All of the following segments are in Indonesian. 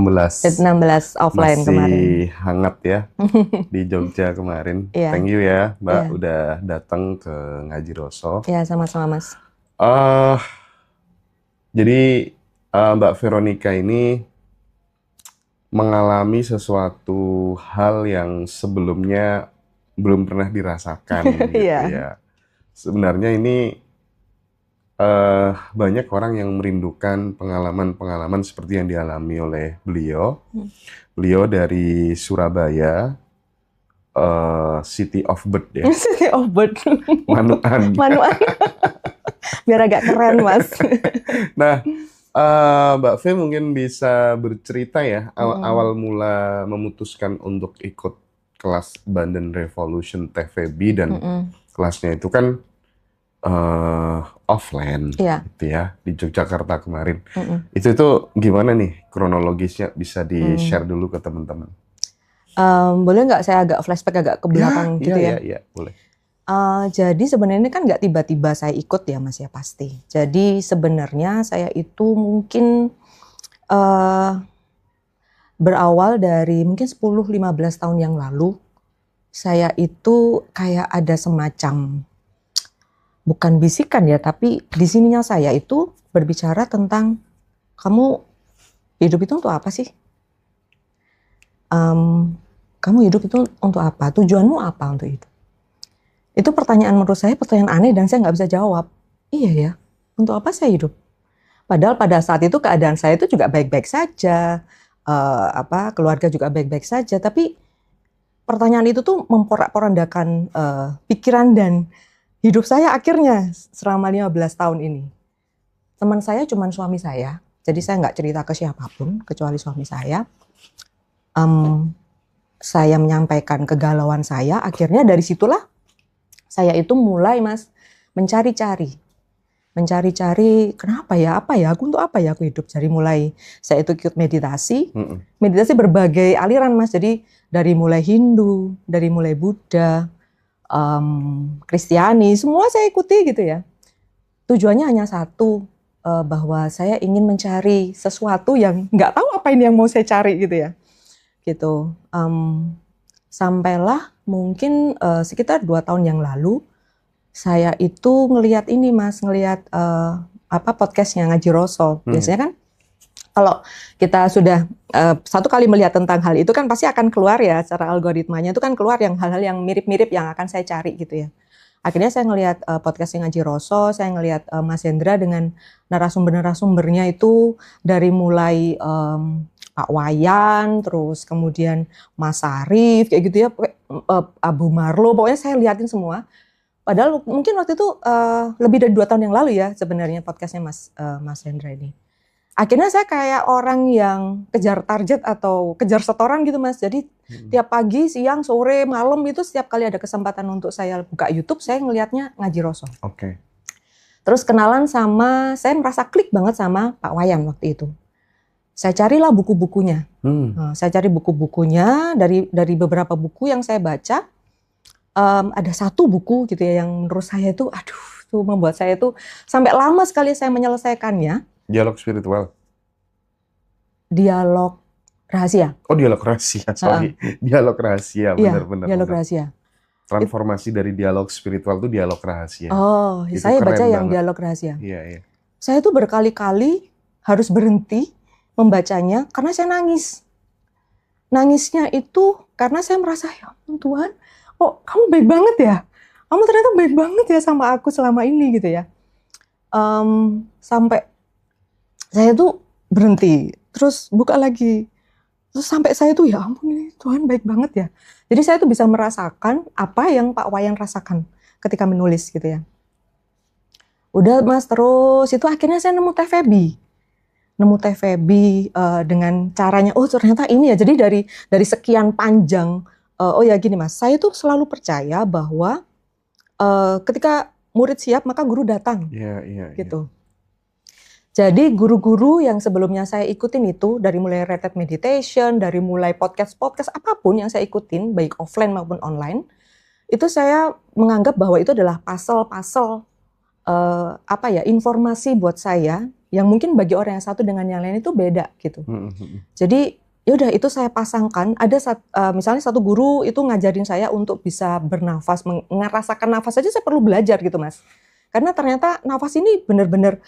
16 offline Masih kemarin. hangat ya di Jogja kemarin. Iya. Thank you ya Mbak Iya. udah datang ke Ngaji Roso. Ya, sama-sama Mas. Jadi Mbak Veronica ini mengalami sesuatu hal yang sebelumnya belum pernah dirasakan gitu Iya. ya. Sebenarnya ini banyak orang yang merindukan pengalaman-pengalaman seperti yang dialami oleh beliau. Beliau dari Surabaya, City of Bird ya, City of Bird. Manukan. Manukan. Biar agak keren Mas. Nah, Mbak V mungkin bisa bercerita ya, awal mula memutuskan untuk ikut kelas Banten Revolution TVB dan kelasnya itu kan offline Iya. gitu ya, di Yogyakarta kemarin. Itu gimana nih kronologisnya, bisa di-share dulu ke teman-teman? Boleh nggak saya agak flashback agak ke belakang gitu ya? Iya, boleh. Jadi sebenarnya ini kan nggak tiba-tiba saya ikut ya Mas ya, pasti. Jadi sebenarnya saya itu mungkin berawal dari mungkin 10-15 tahun yang lalu. Saya itu kayak ada semacam, bukan bisikan ya, tapi di sininya saya itu berbicara tentang kamu hidup itu untuk apa sih? Kamu hidup itu untuk apa? Tujuanmu apa untuk hidup? Itu pertanyaan menurut saya pertanyaan aneh dan saya nggak bisa jawab. Iya ya, untuk apa saya hidup? Padahal pada saat itu keadaan saya itu juga baik-baik saja, keluarga juga baik-baik saja. Tapi pertanyaan itu tuh memporak-porandakan pikiran dan hidup saya akhirnya selama 15 tahun ini. Teman saya cuma suami saya, jadi saya nggak cerita ke siapapun kecuali suami saya. Saya menyampaikan kegalauan saya, akhirnya dari situlah saya itu mulai Mas mencari-cari kenapa ya, apa ya, aku untuk apa ya aku hidup. Jadi mulai saya itu ikut meditasi berbagai aliran Mas, jadi dari mulai Hindu, dari mulai Buddha, Kristiani, semua saya ikuti gitu ya. Tujuannya hanya satu, bahwa saya ingin mencari sesuatu yang nggak tahu apa ini yang mau saya cari gitu ya. Gitu. Sampailah mungkin sekitar 2 tahun yang lalu saya itu ngelihat ini Mas, podcastnya Ngaji Roso. Biasanya kan kalau kita sudah satu kali melihat tentang hal itu kan pasti akan keluar ya, secara algoritmanya itu kan keluar yang hal-hal yang mirip-mirip yang akan saya cari gitu ya. Akhirnya saya ngelihat podcastnya Ngaji Roso, saya ngelihat Mas Hendra dengan narasumbernya itu dari mulai Pak Wayan, terus kemudian Mas Sarif, kayak gitu ya, Abu Marlo, pokoknya saya liatin semua. Padahal mungkin waktu itu lebih dari 2 tahun yang lalu ya sebenarnya podcastnya Mas Hendra ini. Akhirnya saya kayak orang yang kejar target atau kejar setoran gitu Mas. Jadi tiap pagi, siang, sore, malam itu setiap kali ada kesempatan untuk saya buka YouTube, saya ngelihatnya Ngaji Roso. Oke. Terus kenalan saya merasa klik banget sama Pak Wayan waktu itu. Saya carilah buku-bukunya. Saya cari buku-bukunya, dari beberapa buku yang saya baca, ada satu buku gitu ya yang menurut saya itu, tuh membuat saya itu sampai lama sekali saya menyelesaikannya. Dialog spiritual. Dialog rahasia. Oh, dialog rahasia, sorry. Dialog rahasia, benar-benar. Dialog rahasia. Transformasi dari dialog spiritual itu dialog rahasia. Oh, itu saya baca yang dialog rahasia. Iya. Saya tuh berkali-kali harus berhenti membacanya karena saya nangis. Nangisnya itu karena saya merasa, ya ampun Tuhan, kamu baik banget ya. Kamu ternyata baik banget ya sama aku selama ini gitu ya. Sampai saya tuh berhenti, terus buka lagi. Terus sampai saya tuh, ya ampun ini Tuhan baik banget ya. Jadi saya tuh bisa merasakan apa yang Pak Wayan rasakan ketika menulis gitu ya. Udah Mas, terus itu akhirnya saya nemu TVB dengan caranya, ternyata ini ya. Jadi dari sekian panjang, gini Mas, saya tuh selalu percaya bahwa ketika murid siap maka guru datang. Iya. Gitu. Jadi guru-guru yang sebelumnya saya ikutin itu, dari mulai retreat meditation, dari mulai podcast apapun yang saya ikutin, baik offline maupun online, itu saya menganggap bahwa itu adalah puzzle informasi buat saya yang mungkin bagi orang yang satu dengan yang lain itu beda gitu. Jadi ya udah itu saya pasangkan. Ada misalnya satu guru itu ngajarin saya untuk bisa bernafas, merasakan nafas aja saya perlu belajar gitu Mas. Karena ternyata nafas ini benar-benar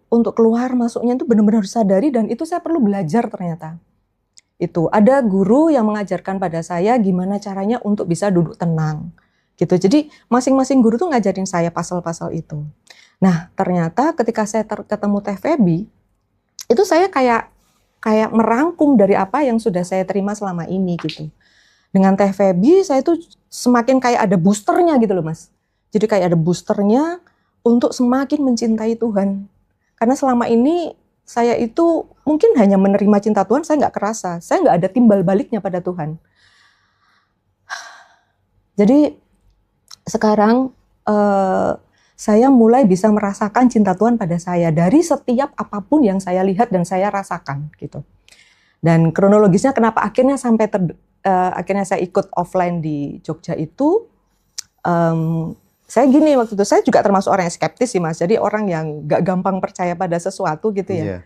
untuk keluar masuknya itu benar-benar harus sadari, dan itu saya perlu belajar ternyata. Itu ada guru yang mengajarkan pada saya gimana caranya untuk bisa duduk tenang gitu. Jadi masing-masing guru tuh ngajarin saya pasal-pasal itu. Nah ternyata ketika saya ketemu Teh Feby, itu saya kayak merangkum dari apa yang sudah saya terima selama ini gitu. Dengan Teh Feby saya tuh semakin kayak ada boosternya gitu loh Mas. Jadi kayak ada boosternya untuk semakin mencintai Tuhan. Karena selama ini saya itu mungkin hanya menerima cinta Tuhan, saya nggak kerasa. Saya nggak ada timbal baliknya pada Tuhan. Jadi sekarang saya mulai bisa merasakan cinta Tuhan pada saya dari setiap apapun yang saya lihat dan saya rasakan gitu. Dan kronologisnya kenapa akhirnya sampai akhirnya saya ikut offline di Jogja itu, saya gini waktu itu, saya juga termasuk orang yang skeptis sih Mas. Jadi orang yang gak gampang percaya pada sesuatu gitu ya.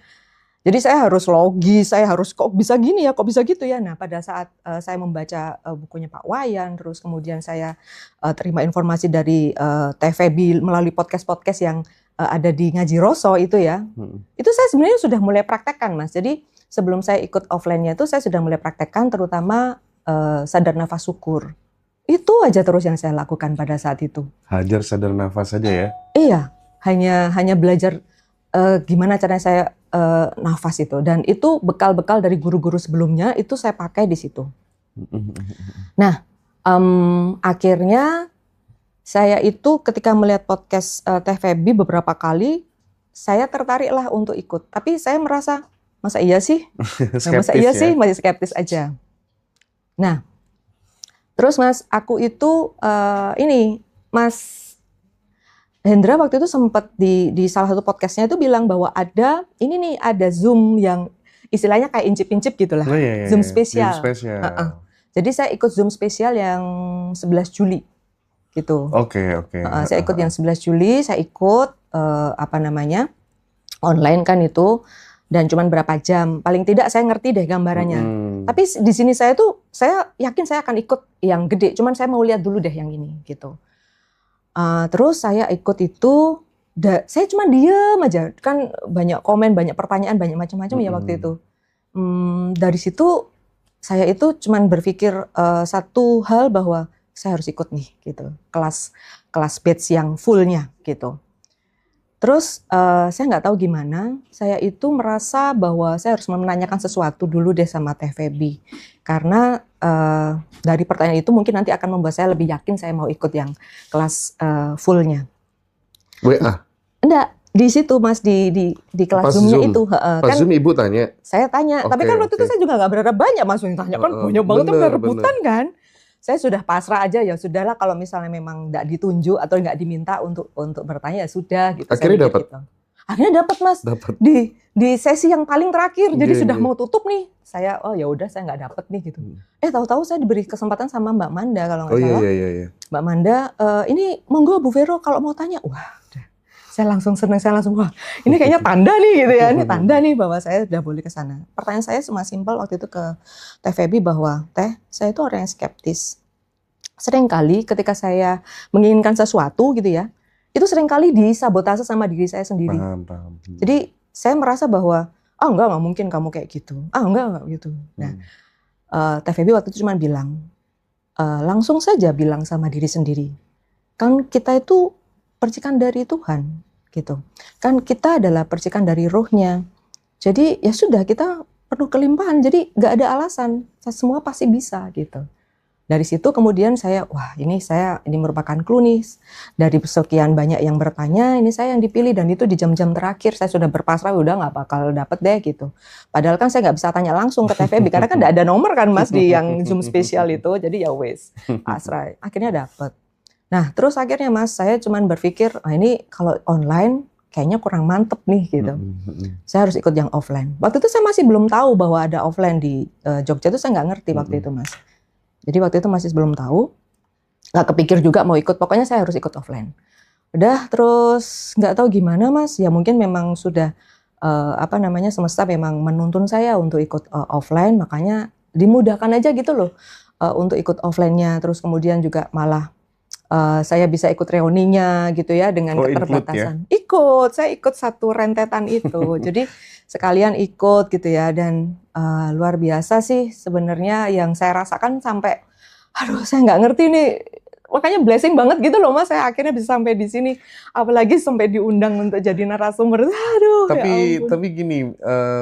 Jadi saya harus logis, saya harus kok bisa gini ya, kok bisa gitu ya. Nah pada saat saya membaca bukunya Pak Wayan, terus kemudian saya terima informasi dari Teh Feby melalui podcast-podcast yang ada di Ngaji Roso itu ya. Itu saya sebenarnya sudah mulai praktekkan Mas. Jadi sebelum saya ikut offline-nya itu saya sudah mulai praktekkan, terutama sadar nafas syukur. Itu aja terus yang saya lakukan pada saat itu. Hajar sadar nafas saja ya? Iya, hanya belajar gimana caranya saya nafas itu. Dan itu bekal-bekal dari guru-guru sebelumnya itu saya pakai di situ. Nah, akhirnya saya itu ketika melihat podcast Teh Feby beberapa kali, saya tertariklah untuk ikut. Tapi saya merasa, masa iya sih? Masa iya sih? Masih skeptis aja. Nah, terus Mas, aku itu Mas Hendra waktu itu sempat di salah satu podcastnya itu bilang bahwa ada Zoom yang istilahnya kayak incip-incip gitulah. Zoom spesial. Jadi saya ikut Zoom spesial yang 11 Juli gitu. Oke. Saya ikut yang 11 Juli, saya ikut online kan itu. Dan cuman berapa jam, paling tidak saya ngerti deh gambarannya. Tapi di sini saya yakin saya akan ikut yang gede, cuman saya mau lihat dulu deh yang ini gitu. Terus saya ikut itu, saya cuma diem aja, kan banyak komen, banyak pertanyaan, banyak macam-macam ya waktu itu. Dari situ saya itu cuman berpikir satu hal bahwa saya harus ikut nih gitu, kelas batch yang fullnya gitu. Terus saya nggak tahu gimana, saya itu merasa bahwa saya harus menanyakan sesuatu dulu deh sama Teh Feby. Karena dari pertanyaan itu mungkin nanti akan membuat saya lebih yakin saya mau ikut yang kelas fullnya. WA? Enggak, di situ Mas, di kelas Zoom-nya itu. Pas Zoom Ibu tanya? Saya tanya, tapi kan waktu itu saya juga nggak berharap banyak Mas, yang tanya kan banyak banget, kan rebutan kan. Saya sudah pasrah aja, ya sudahlah kalau misalnya memang nggak ditunjuk atau nggak diminta untuk bertanya ya sudah gitu. Akhirnya dapat? Gitu. Akhirnya dapat Mas. Di sesi yang paling terakhir, jadi sudah mau tutup nih. Saya ya udah saya nggak dapat nih gitu. Tahu-tahu saya diberi kesempatan sama Mbak Manda kalau nggak salah. Iya. Mbak Manda, ini monggo Bu Vero kalau mau tanya. Wah, saya langsung senang, wah ini kayaknya tanda nih gitu ya, ini tanda nih bahwa saya udah boleh ke sana. Pertanyaan saya cuma simpel waktu itu ke Teh Feby bahwa, Teh, saya itu orang yang skeptis. Seringkali ketika saya menginginkan sesuatu gitu ya, itu seringkali disabotase sama diri saya sendiri. Paham. Jadi saya merasa bahwa, enggak mungkin kamu kayak gitu, enggak gitu. Nah, Teh Feby waktu itu cuma bilang, langsung saja bilang sama diri sendiri, kan kita itu percikan dari Tuhan. Gitu. Kan kita adalah percikan dari Roh-Nya. Jadi ya sudah, kita penuh kelimpahan. Jadi nggak ada alasan, semua pasti bisa gitu. Dari situ kemudian saya, ini merupakan clue nih. Dari sekian banyak yang bertanya, ini saya yang dipilih, dan itu di jam-jam terakhir saya sudah berpasrah, udah nggak bakal dapet deh gitu. Padahal kan saya nggak bisa tanya langsung ke Teh Feby karena kan nggak ada nomor kan Mas di yang Zoom spesial itu. Jadi ya wes, pasrah. Akhirnya dapet. Nah, terus akhirnya Mas, saya cuman berpikir, ini kalau online kayaknya kurang mantep nih gitu. Saya harus ikut yang offline. Waktu itu saya masih belum tahu bahwa ada offline di Jogja, itu saya nggak ngerti waktu itu Mas. Jadi waktu itu masih belum tahu, nggak kepikir juga mau ikut. Pokoknya saya harus ikut offline. Udah, terus nggak tahu gimana Mas. Ya mungkin memang sudah apa namanya, semesta memang menuntun saya untuk ikut offline, makanya dimudahkan aja gitu loh untuk ikut offline-nya. Terus kemudian juga malah saya bisa ikut reuninya gitu ya dengan include ya? keterbatasan. Saya ikut satu rentetan itu. Jadi sekalian ikut gitu ya, dan luar biasa sih sebenarnya yang saya rasakan sampai, aduh saya nggak ngerti nih. Makanya blessing banget gitu loh Mas, saya akhirnya bisa sampai di sini, apalagi sampai diundang untuk jadi narasumber. Aduh, ya ampun. Tapi gini,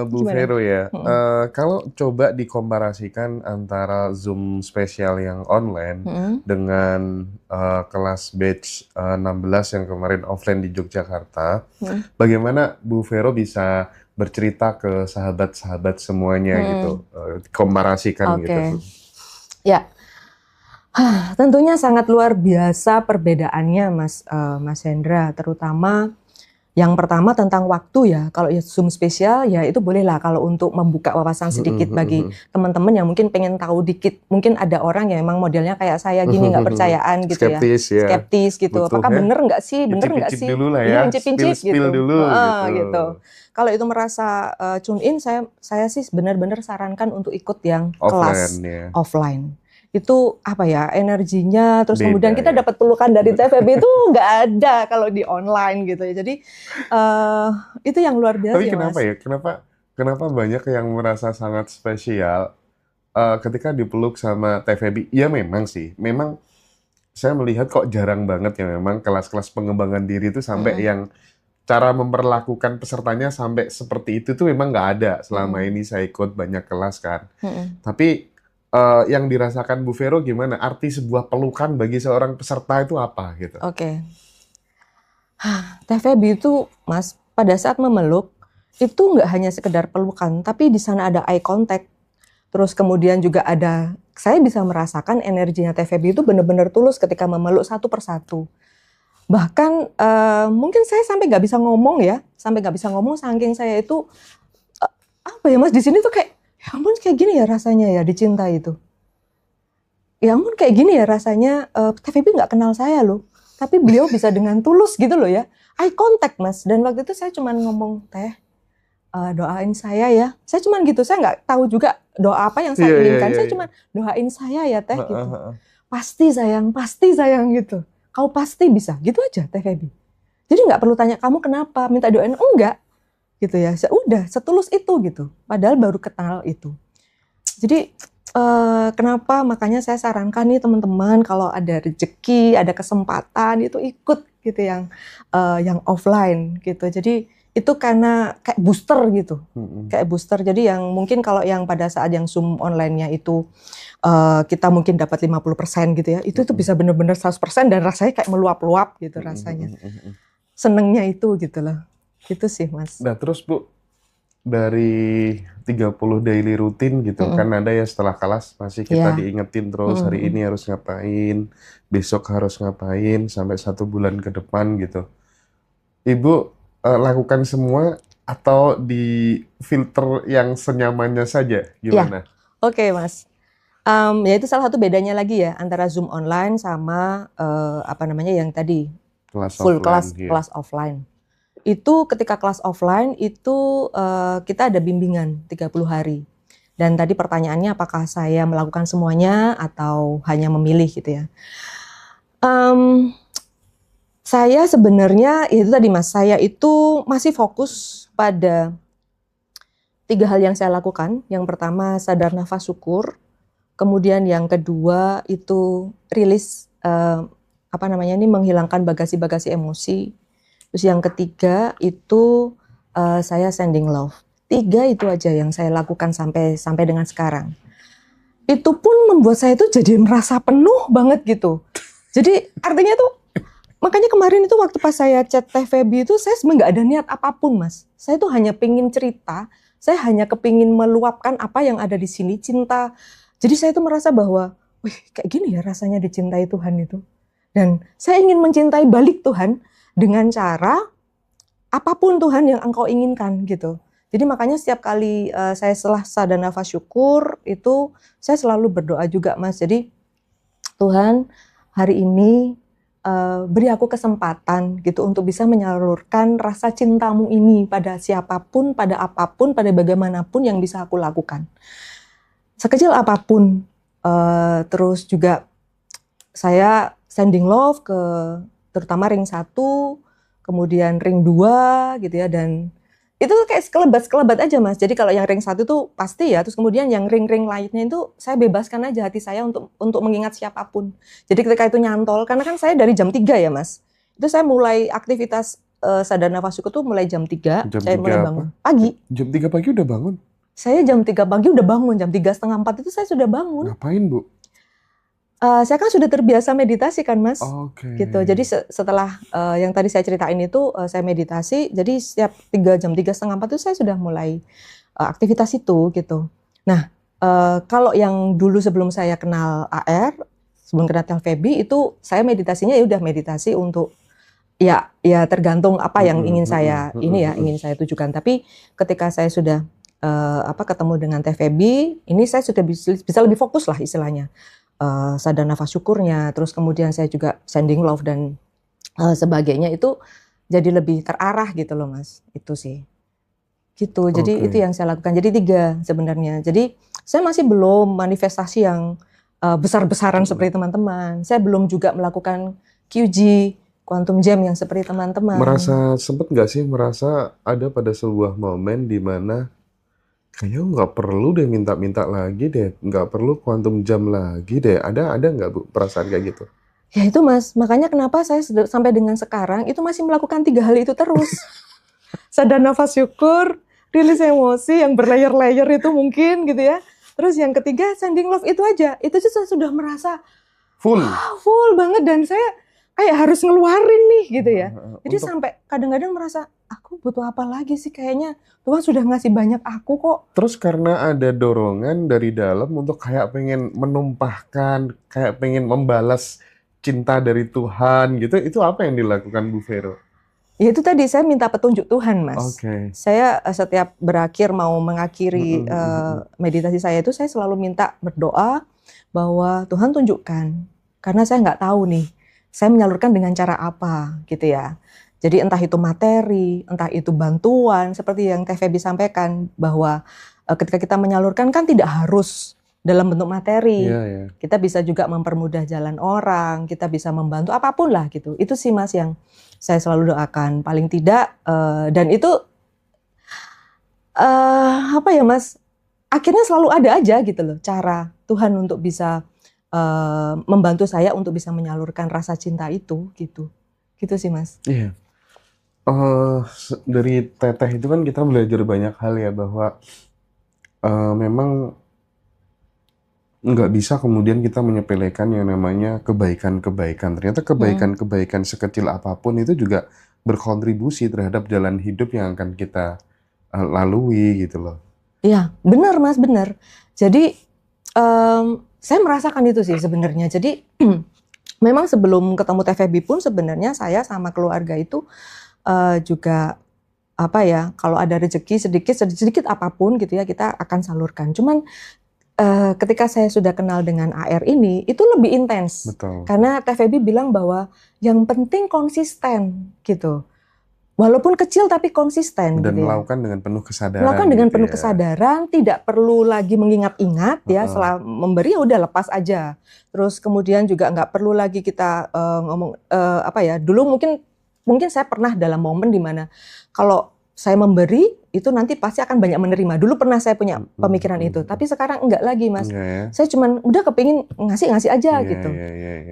Bu Gimana? Vero ya, kalau coba dikomparasikan antara Zoom spesial yang online dengan kelas batch 16 yang kemarin offline di Yogyakarta, bagaimana Bu Vero bisa bercerita ke sahabat-sahabat semuanya gitu, komparasikan gitu. Ya. Tentunya sangat luar biasa perbedaannya Mas Hendra, terutama yang pertama tentang waktu ya. Kalau ya Zoom spesial ya itu bolehlah kalau untuk membuka wawasan sedikit bagi teman-teman yang mungkin pengen tahu dikit. Mungkin ada orang yang memang modelnya kayak saya gini, nggak percayaan gitu skeptis gitu. Apakah bener nggak sih, Incip-incip dulu lah ya, spill dulu gitu. Kalau itu merasa tune in, saya sih benar-benar sarankan untuk ikut yang kelas offline. Itu apa ya, energinya, terus beda, kemudian kita dapat pelukan dari TVB itu nggak ada kalau di online gitu ya. Jadi itu yang luar biasa. Tapi kenapa Mas? Kenapa banyak yang merasa sangat spesial ketika dipeluk sama TVB? Ya memang sih, memang saya melihat kok jarang banget ya memang kelas-kelas pengembangan diri itu sampai yang cara memperlakukan pesertanya sampai seperti itu tuh memang nggak ada. Selama ini saya ikut banyak kelas kan. Tapi yang dirasakan Bu Vero gimana? Arti sebuah pelukan bagi seorang peserta itu apa gitu? TVB itu Mas, pada saat memeluk itu nggak hanya sekedar pelukan, tapi di sana ada eye contact. Terus kemudian juga saya bisa merasakan energinya TVB itu benar-benar tulus ketika memeluk satu persatu. Bahkan mungkin saya sampai nggak bisa ngomong ya, saking saya itu apa ya Mas, di sini tuh kayak, ya ampun kayak gini ya rasanya ya dicinta itu. Ya ampun kayak gini ya rasanya, TVB nggak kenal saya loh. Tapi beliau bisa dengan tulus gitu loh ya. Eye contact Mas. Dan waktu itu saya cuma ngomong, Teh doain saya ya. Saya cuma gitu, saya nggak tahu juga doa apa yang saya inginkan. Saya cuma doain saya ya Teh gitu. Pasti sayang gitu. Kau pasti bisa, gitu aja TVB. Jadi nggak perlu tanya kamu kenapa, minta doain, enggak. Gitu ya, udah setulus itu gitu, padahal baru kenal itu. Jadi kenapa makanya saya sarankan nih teman-teman kalau ada rezeki, ada kesempatan itu ikut gitu yang offline gitu. Jadi itu karena kayak booster gitu, kayak booster. Jadi yang mungkin kalau yang pada saat yang Zoom online-nya itu kita mungkin dapat 50% gitu ya, itu tuh bisa benar-benar 100% dan rasanya kayak meluap-luap gitu rasanya. Senengnya itu gitu loh. Gitu sih Mas. Nah terus Bu, dari 30 daily rutin gitu, kan ada ya setelah kelas masih kita diingetin terus hari ini harus ngapain, besok harus ngapain, sampai 1 bulan ke depan gitu. Ibu lakukan semua atau di filter yang senyamannya saja, gimana? Oke Mas. Ya itu salah satu bedanya lagi ya antara Zoom online sama apa namanya yang tadi full kelas offline. Itu ketika kelas offline itu kita ada bimbingan 30 hari. Dan tadi pertanyaannya apakah saya melakukan semuanya atau hanya memilih gitu ya. Saya sebenarnya itu tadi Mas, saya itu masih fokus pada 3 hal yang saya lakukan. Yang pertama sadar nafas syukur. Kemudian yang kedua itu rilis menghilangkan bagasi-bagasi emosi. Terus yang ketiga itu saya sending love. 3 itu aja yang saya lakukan sampai dengan sekarang. Itu pun membuat saya itu jadi merasa penuh banget gitu. Jadi artinya tuh, makanya kemarin itu waktu pas saya chat TVB itu saya sebenarnya nggak ada niat apapun Mas. Saya tuh hanya pengen cerita, saya hanya kepingin meluapkan apa yang ada di sini, cinta. Jadi saya tuh merasa bahwa, wih kayak gini ya rasanya dicintai Tuhan itu. Dan saya ingin mencintai balik Tuhan dengan cara apapun Tuhan yang engkau inginkan gitu. Jadi makanya setiap kali saya setelah sadar nafas syukur itu saya selalu berdoa juga Mas. Jadi Tuhan hari ini beri aku kesempatan gitu untuk bisa menyalurkan rasa cintamu ini pada siapapun, pada apapun, pada bagaimanapun yang bisa aku lakukan. Sekecil apapun. Terus juga saya sending love ke terutama ring 1, kemudian ring 2 gitu ya, dan itu kayak sekelebat aja Mas. Jadi kalau yang ring 1 tuh pasti ya, terus kemudian yang ring-ring lainnya itu saya bebaskan aja hati saya untuk mengingat siapapun. Jadi ketika itu nyantol, karena kan saya dari jam 3 ya Mas. Itu saya mulai aktivitas sadar nafas syukur tuh mulai jam 3, Jam saya 3 mulai apa? bangun. Pagi. Jam 3 pagi udah bangun? Saya jam 3 pagi udah bangun, jam 3:30, 4 itu saya sudah bangun. Ngapain, Bu? Saya kan sudah terbiasa meditasi kan Mas, Oke. gitu. Jadi setelah yang tadi saya ceritain itu saya meditasi, jadi setiap jam 3:30, 4 itu saya sudah mulai aktivitas itu gitu. Nah, kalau yang dulu sebelum saya kenal AR, sebelum kenal TVB itu saya meditasinya ya udah meditasi untuk ya tergantung apa yang ingin saya ingin saya tujukan. Tapi ketika saya sudah ketemu dengan TVB, ini saya sudah bisa lebih fokus lah istilahnya. Sadar nafas syukurnya, terus kemudian saya juga sending love dan sebagainya, itu jadi lebih terarah gitu loh Mas, itu sih. Gitu, jadi itu yang saya lakukan. Jadi 3 sebenarnya. Jadi saya masih belum manifestasi yang besar-besaran seperti teman-teman. Saya belum juga melakukan QG, Quantum Jam yang seperti teman-teman. Sempet nggak sih merasa ada pada sebuah momen di mana kayaknya nggak perlu deh minta-minta lagi deh, nggak perlu quantum jam lagi deh. Ada nggak Bu perasaan kayak gitu? Ya itu Mas, makanya kenapa saya sampai dengan sekarang itu masih melakukan 3 hal itu terus. Sadar nafas syukur, rilis emosi yang berlayer-layer itu mungkin gitu ya. Terus yang ketiga sending love itu aja. Itu saya sudah merasa full banget dan saya kayak harus ngeluarin nih gitu ya. Jadi sampai kadang-kadang merasa aku butuh apa lagi sih, kayaknya Tuhan sudah ngasih banyak aku kok. Terus karena ada dorongan dari dalam untuk kayak pengen menumpahkan, kayak pengen membalas cinta dari Tuhan gitu, itu apa yang dilakukan Bu Vero? Ya itu tadi saya minta petunjuk Tuhan Mas. Saya setiap berakhir mau mengakhiri meditasi saya itu saya selalu minta berdoa bahwa Tuhan tunjukkan, karena saya nggak tahu nih saya menyalurkan dengan cara apa gitu ya. Jadi entah itu materi, entah itu bantuan, seperti yang TVB sampaikan bahwa ketika kita menyalurkan kan tidak harus dalam bentuk materi. Kita bisa juga mempermudah jalan orang, kita bisa membantu apapun lah gitu. Itu sih Mas yang saya selalu doakan. Paling tidak, dan itu apa ya Mas, akhirnya selalu ada aja gitu loh cara Tuhan untuk bisa membantu saya untuk bisa menyalurkan rasa cinta itu gitu. Gitu sih Mas. Iya. Dari Teteh itu kan kita belajar banyak hal ya, bahwa memang nggak bisa kemudian kita menyepelekan yang namanya kebaikan-kebaikan. Ternyata kebaikan-kebaikan sekecil apapun itu juga berkontribusi terhadap jalan hidup yang akan kita lalui gitu loh. Iya, benar Mas, benar. Jadi saya merasakan itu sih sebenarnya. Jadi memang sebelum ketemu TVB pun sebenarnya saya sama keluarga itu juga apa ya, kalau ada rezeki sedikit apapun gitu ya kita akan salurkan. Cuman ketika saya sudah kenal dengan AR ini itu lebih intens. Betul. Karena TVB bilang bahwa yang penting konsisten gitu. Walaupun kecil tapi konsisten dan gitu ya. melakukan dengan penuh kesadaran. Melakukan dengan penuh kesadaran, tidak perlu lagi mengingat-ingat ya, setelah memberi ya udah lepas aja. Terus kemudian juga nggak perlu lagi kita ngomong dulu mungkin saya pernah dalam momen di mana kalau saya memberi itu nanti pasti akan banyak menerima. Dulu pernah saya punya pemikiran itu, tapi sekarang enggak lagi Mas. Saya cuman udah kepingin ngasih aja gitu.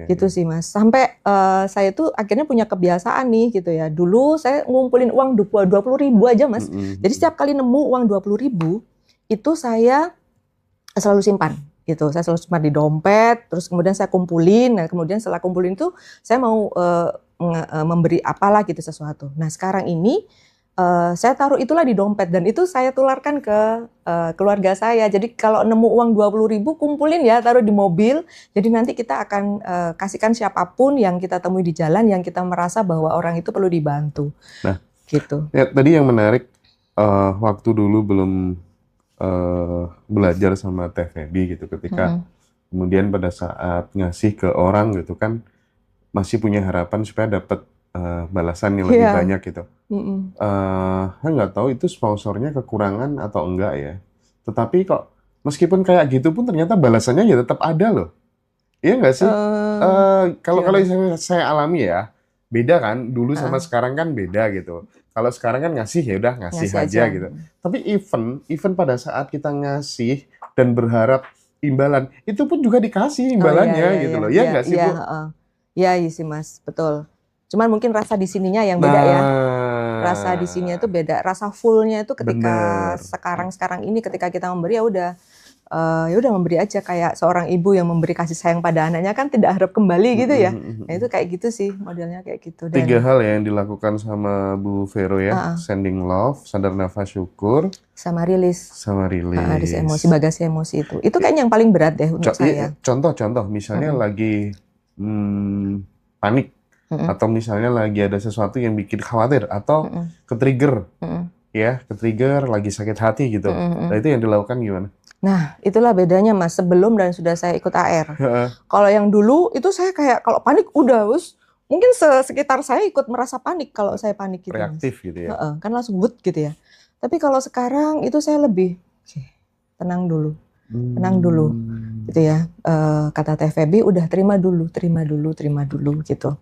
Gitu sih Mas. Sampai saya tuh akhirnya punya kebiasaan nih gitu ya. Dulu saya ngumpulin uang 20.000 aja Mas. Jadi setiap kali nemu uang 20.000 itu saya selalu simpan gitu. Saya selalu simpan di dompet, terus kemudian saya kumpulin. Nah, kemudian setelah kumpulin itu saya mau memberi apalah gitu sesuatu. Nah, sekarang ini saya taruh itulah di dompet dan itu saya tularkan ke keluarga saya. Jadi kalau nemu uang 20.000 kumpulin ya, taruh di mobil. Jadi nanti kita akan kasihkan siapapun yang kita temui di jalan yang kita merasa bahwa orang itu perlu dibantu. Nah, gitu. Ya, tadi yang menarik waktu dulu belum belajar sama TVB gitu, ketika kemudian pada saat ngasih ke orang gitu kan, masih punya harapan supaya dapat balasan yang lebih Iya. banyak gitu. Saya nggak tahu itu sponsornya kekurangan atau enggak ya. Tetapi kok meskipun kayak gitu pun ternyata balasannya ya tetap ada loh. Iya nggak sih? Kalau Gimana? saya alami ya, beda kan. Dulu sama Heeh, sekarang kan beda gitu. Kalau sekarang kan ngasih ya udah ngasih ngasih aja aja. gitu. Tapi even pada saat kita ngasih dan berharap imbalan, itu pun juga dikasih Oh iya imbalannya iya gitu iya loh. Ya iya nggak sih, iya, Bu? heeh. Iya iya sih Mas, betul. Cuman mungkin rasa di sininya yang beda ya. Rasa di sini itu Nah, beda. Rasa fullnya itu ketika bener. sekarang ini ketika kita memberi ya udah memberi aja kayak seorang ibu yang memberi kasih sayang pada anaknya kan tidak harap kembali gitu ya. Nah itu kayak gitu sih modelnya kayak gitu 3 dan hal ya yang dilakukan sama Bu Vero ya. uh, Sending love, sadar nafas syukur, sama rilis sama rilis emosi, rilis. bagasi emosi itu kayaknya yang paling berat deh untuk saya. Contoh-contoh, misalnya Mm-mm, lagi panik, mm-mm, atau misalnya lagi ada sesuatu yang bikin khawatir, atau mm-mm, ke-trigger, mm-mm, ya, ke-trigger, lagi sakit hati gitu. mm-mm, Nah mm-mm. itu yang dilakukan gimana? Nah itulah bedanya Mas sebelum dan sudah saya ikut AR. Kalau yang dulu itu saya kayak kalau panik udah wus, mungkin sekitar saya ikut merasa panik kalau saya panik gitu Mas. Reaktif gitu ya. Kan langsung wut gitu ya. Tapi kalau sekarang itu saya lebih "Oke, tenang dulu gitu ya. Kata Teh Feby udah terima dulu gitu.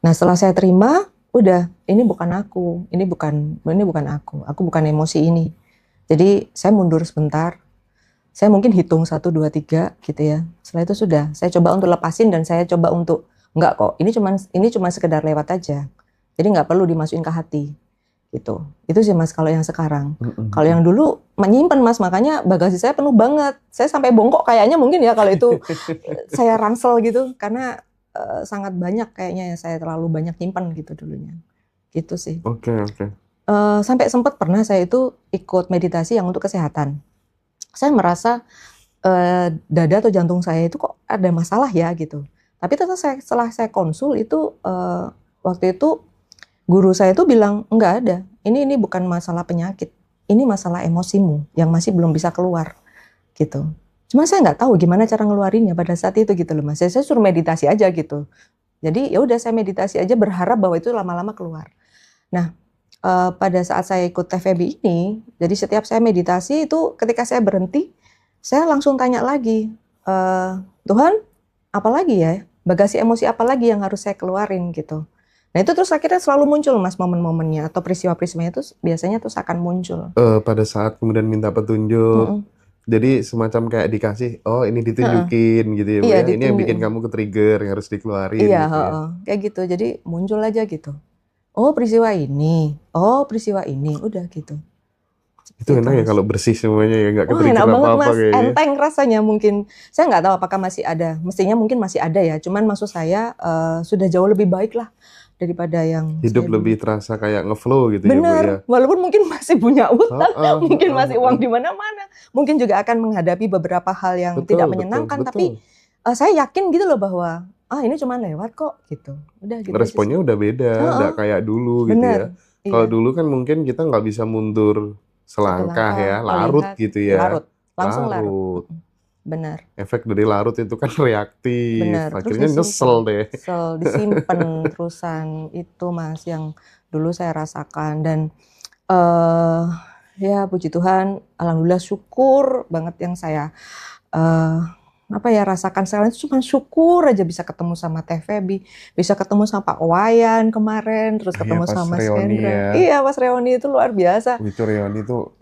Nah setelah saya terima, udah ini bukan aku, ini bukan aku bukan emosi ini. Jadi saya mundur sebentar, saya mungkin hitung 1, 2, 3 gitu ya. Setelah itu sudah, saya coba untuk lepasin dan saya coba untuk enggak kok, ini cuma sekedar lewat aja. Jadi nggak perlu dimasukin ke hati gitu. Itu sih Mas kalau yang sekarang. Kalau yang dulu menyimpan Mas, makanya bagasi saya penuh banget. Saya sampai bongkok kayaknya mungkin ya kalau itu saya ransel gitu karena sangat banyak kayaknya ya saya terlalu banyak nyimpan gitu dulunya. Gitu sih. Oke. Sampai sempat pernah saya itu ikut meditasi yang untuk kesehatan. Saya merasa dada atau jantung saya itu kok ada masalah ya gitu. Tapi setelah saya konsul itu waktu itu guru saya itu bilang enggak ada. Ini bukan masalah penyakit. Ini masalah emosimu yang masih belum bisa keluar gitu. Cuma saya nggak tahu gimana cara ngeluarinnya pada saat itu gitu loh Mas. Saya suruh meditasi aja gitu. Jadi ya udah saya meditasi aja berharap bahwa itu lama-lama keluar. Nah, pada saat saya ikut TVB ini, jadi setiap saya meditasi itu ketika saya berhenti, saya langsung tanya lagi, Tuhan, apa lagi ya? Bagasi emosi apa lagi yang harus saya keluarin gitu. Nah itu terus akhirnya selalu muncul Mas momen-momennya atau peristiwa-peristiwanya itu biasanya terus akan muncul. Pada saat kemudian minta petunjuk, Mm-mm. jadi semacam kayak dikasih, oh ini Heeh. ditunjukin gitu ya Bu Iya ya, ini yang bikin ditunjukin. kamu ke-trigger, yang harus dikeluarin Iya, gitu ya. kayak gitu. Jadi muncul aja gitu. Oh peristiwa ini, udah gitu. Itu Seperti itu enak ya Mas. kalau bersih semuanya ya, nggak Wah enak ke-trigger banget apa-apa Mas, kayaknya. enteng rasanya mungkin. Saya nggak tahu apakah masih ada, mestinya mungkin masih ada ya. Cuman maksud saya sudah jauh lebih baik lah daripada yang Hidup saya dulu. lebih terasa kayak ngeflow gitu ya Bu ya. Bener, walaupun mungkin masih punya utang, Heeh, mungkin heeh, masih heeh. uang di mana-mana, mungkin juga akan menghadapi beberapa hal yang tidak menyenangkan, tapi Betul. saya yakin gitu loh bahwa ini cuma lewat kok gitu. Udah gitu aja sih. Responnya udah beda, Heeh, nggak kayak dulu gitu ya. bener, Kalau iya. dulu kan mungkin kita nggak bisa mundur Satu selangkah ya, langkah larut melihat gitu ya. larut, langsung larut. Larut. Benar, Efek dari larut itu kan reaktif, benar. Terus akhirnya nyesel deh. disimpan terusan itu Mas yang dulu saya rasakan dan eh ya puji Tuhan, alhamdulillah syukur banget yang saya eh rasakan sekarang itu cuma syukur aja bisa ketemu sama Teh Feby, bisa ketemu sama Pak Wayan kemarin, terus Iya ketemu pas sama Mas reuni Hendra. ya, Iya, Mas Reoni itu luar biasa. itu reuni tuh,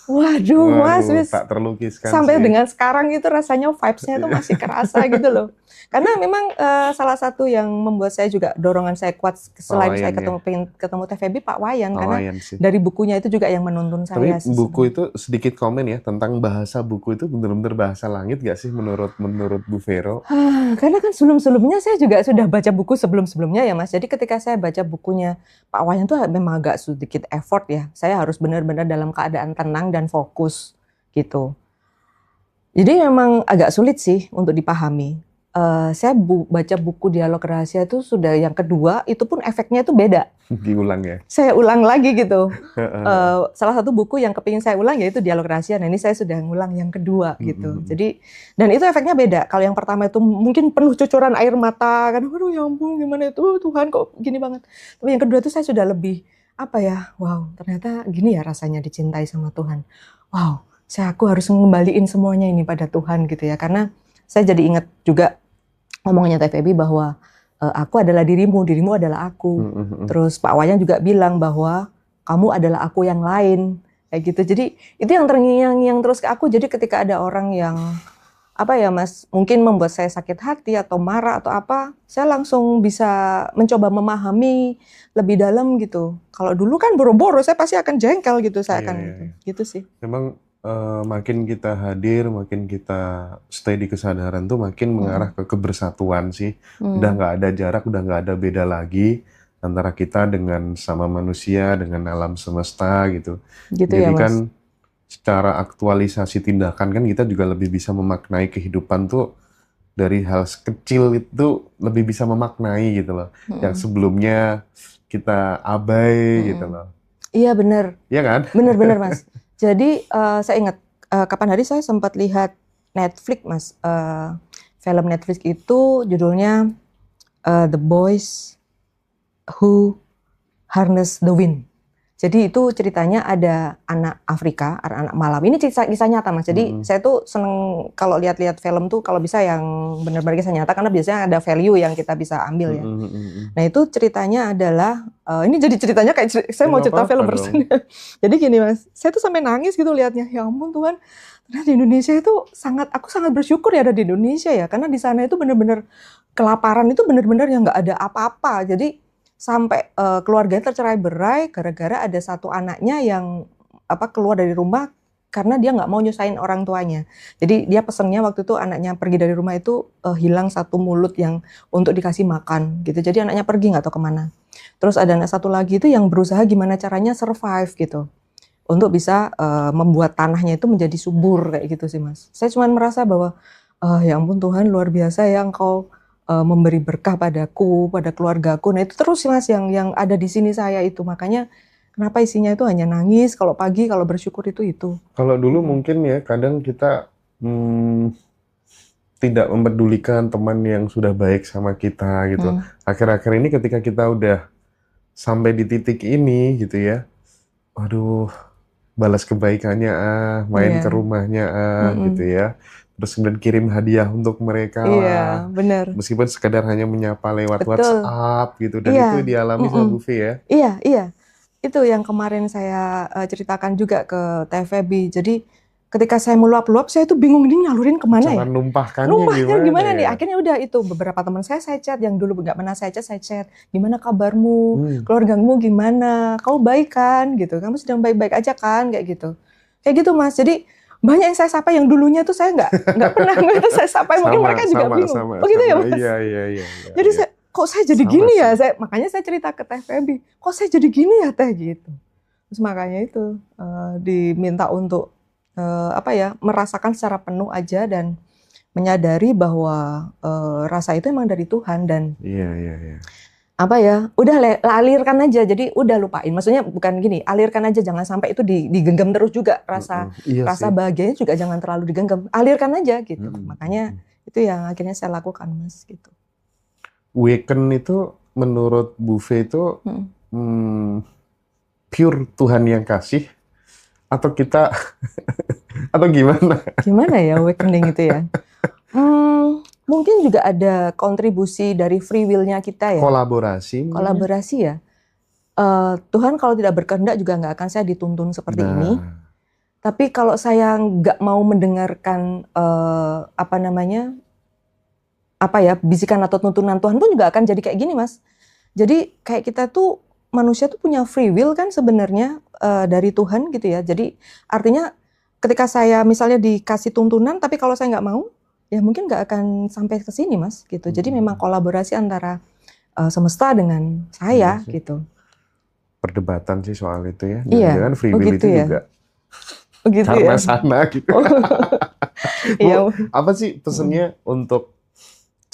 Waduh, Mas, waduh wis tak terlukiskan sampai sih. dengan sekarang itu rasanya vibes-nya itu masih kerasa gitu loh. Karena memang salah satu yang membuat saya juga dorongan saya kuat selain saya Wayan ya, pengen ketemu Teh Feby, Pak Wayan, Pak karena Wayan sih. dari bukunya itu juga yang menuntun saya Tapi sih buku sebenarnya. itu sedikit komen ya tentang bahasa buku itu bener-bener bahasa langit gak sih menurut Bu Vero? Karena kan sebelum-sebelumnya saya juga sudah baca buku sebelum-sebelumnya ya Mas. Jadi ketika saya baca bukunya Pak Wayan tuh memang agak sedikit effort ya. Saya harus benar-benar dalam keadaan tenang dan fokus gitu. Jadi memang agak sulit sih untuk dipahami. saya baca buku Dialog Rahasia itu sudah yang kedua, itu pun efeknya itu beda. Diulang ya? Saya ulang lagi gitu. Salah satu buku yang kepingin saya ulang yaitu Dialog Rahasia. Nah ini saya sudah ngulang yang kedua gitu. Jadi, dan itu efeknya beda. Kalau yang pertama itu mungkin penuh cucuran air mata, kan, aduh ya ampun gimana itu, Tuhan kok gini banget. Tapi yang kedua itu saya sudah lebih, apa ya, wow ternyata gini ya rasanya dicintai sama Tuhan. Wow, aku harus ngembaliin semuanya ini pada Tuhan gitu ya. Karena saya jadi ingat juga ngomongnya Teh Feby bahwa aku adalah dirimu, dirimu adalah aku. Terus Pak Wayan juga bilang bahwa kamu adalah aku yang lain, kayak gitu. Jadi itu yang terngiang-ngiang terus ke aku. Jadi ketika ada orang yang apa ya Mas, mungkin membuat saya sakit hati atau marah atau apa, saya langsung bisa mencoba memahami lebih dalam gitu. Kalau dulu kan boro-boro, saya pasti akan jengkel gitu, saya akan gitu sih. Memang makin kita hadir, makin kita stay di kesadaran tuh makin mengarah ke kebersatuan sih. Udah nggak ada jarak, udah nggak ada beda lagi antara kita dengan sama manusia, dengan alam semesta gitu. Gitu Jadi ya, Mas? kan secara aktualisasi tindakan kan kita juga lebih bisa memaknai kehidupan tuh dari hal kecil itu lebih bisa memaknai gitu loh. Yang sebelumnya kita abai gitu loh. Iya benar. Iya kan? Benar-benar Mas. Jadi saya ingat kapan hari saya sempat lihat Netflix Mas, film Netflix itu judulnya The Boys Who Harness the Wind. Jadi itu ceritanya ada anak Afrika, anak malam. Ini kisah nyata Mas. Jadi saya tuh seneng kalau lihat-lihat film tuh kalau bisa yang benar-benar kisah nyata karena biasanya ada value yang kita bisa ambil ya. Nah itu ceritanya adalah, ini jadi ceritanya kayak saya mau cerita film bersama. Jadi gini Mas, saya tuh sampai nangis gitu lihatnya. Ya ampun Tuhan, ternyata di Indonesia itu aku sangat bersyukur ya ada di Indonesia ya. Karena di sana itu benar-benar kelaparan itu benar-benar yang nggak ada apa-apa. Jadi sampai keluarganya tercerai-berai gara-gara ada satu anaknya yang keluar dari rumah karena dia nggak mau nyusahin orang tuanya. Jadi dia pesennya waktu itu anaknya pergi dari rumah itu hilang satu mulut yang untuk dikasih makan gitu. Jadi anaknya pergi nggak tahu kemana. Terus ada anak satu lagi itu yang berusaha gimana caranya survive gitu untuk bisa membuat tanahnya itu menjadi subur kayak gitu sih Mas. Saya cuma merasa bahwa ya ampun Tuhan luar biasa ya Engkau memberi berkah padaku, pada keluargaku. Nah itu terus Mas yang ada di sini saya itu. Makanya kenapa isinya itu hanya nangis, kalau pagi, kalau bersyukur itu. Kalau dulu mungkin ya kadang kita tidak mempedulikan teman yang sudah baik sama kita gitu. Akhir-akhir ini ketika kita udah sampai di titik ini gitu ya, waduh balas kebaikannya main ke rumahnya gitu ya. Terus kemudian kirim hadiah untuk mereka lah. Benar. Meskipun sekedar hanya menyapa lewat WhatsApp gitu. Dan itu dialami sama Bu Fe ya? Iya. Itu yang kemarin saya ceritakan juga ke Teh Feby. Jadi ketika saya meluap-luap, saya tuh bingung ini nyalurin kemana ya? Numpahkannya gimana nih? Akhirnya udah itu beberapa teman saya chat. Yang dulu nggak pernah saya chat. Gimana kabarmu? Keluargamu gimana? Kamu baik kan? Gitu. Kamu sedang baik-baik aja kan? Kayak gitu. Kayak gitu Mas. Jadi banyak yang saya sapa yang dulunya tuh saya nggak pernah saya sapa, mungkin mereka juga bingung. Begitu ya Mas? Iya. Jadi kok saya jadi gini ya? Makanya saya cerita ke Teh Feby, kok saya jadi gini ya Teh gitu. Terus makanya itu diminta untuk merasakan secara penuh aja dan menyadari bahwa rasa itu emang dari Tuhan dan Iya. udah alirkan aja, jadi udah lupain. Maksudnya bukan gini, alirkan aja, jangan sampai itu digenggam terus juga rasa bahagianya juga jangan terlalu digenggam, alirkan aja gitu. Makanya itu yang akhirnya saya lakukan Mas gitu. Waken itu menurut Bu Fe itu pure Tuhan yang kasih atau kita atau gimana? Gimana ya awakening itu ya? Mungkin juga ada kontribusi dari free will-nya kita ya. Kolaborasi ya. Tuhan kalau tidak berkehendak juga nggak akan saya dituntun seperti ini. Tapi kalau saya nggak mau mendengarkan bisikan atau tuntunan Tuhan pun juga akan jadi kayak gini Mas. Jadi kayak kita tuh manusia tuh punya free will kan sebenarnya dari Tuhan gitu ya. Jadi artinya ketika saya misalnya dikasih tuntunan, tapi kalau saya nggak mau, ya mungkin nggak akan sampai ke sini Mas gitu. Jadi memang kolaborasi antara semesta dengan saya gitu. Perdebatan sih soal itu ya. Jangan free will itu ya? Juga karena sana gitu. Iya. Apa sih pesannya untuk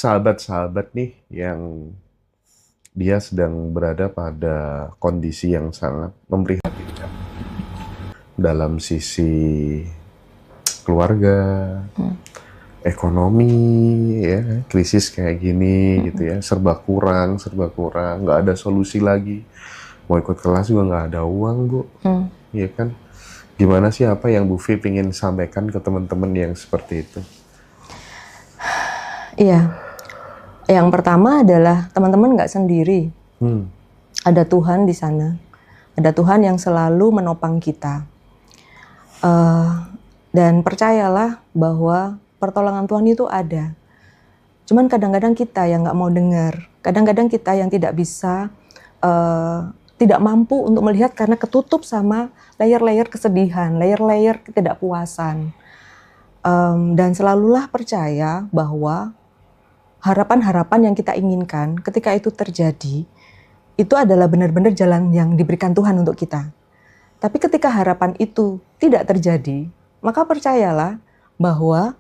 sahabat-sahabat nih yang dia sedang berada pada kondisi yang sangat memprihatinkan dalam sisi keluarga, ekonomi, ya, krisis kayak gini gitu ya, serba kurang, nggak ada solusi lagi. Mau ikut kelas juga nggak ada uang, Bu. Iya kan? Gimana sih apa yang Bu Fi ingin sampaikan ke teman-teman yang seperti itu? Iya. Yang pertama adalah teman-teman nggak sendiri. Ada Tuhan di sana. Ada Tuhan yang selalu menopang kita. Dan percayalah bahwa pertolongan Tuhan itu ada. Cuman kadang-kadang kita yang nggak mau dengar. Kadang-kadang kita yang tidak bisa, tidak mampu untuk melihat karena ketutup sama layer-layer kesedihan, layer-layer ketidakpuasan. Dan selalulah percaya bahwa harapan-harapan yang kita inginkan ketika itu terjadi, itu adalah benar-benar jalan yang diberikan Tuhan untuk kita. Tapi ketika harapan itu tidak terjadi, maka percayalah bahwa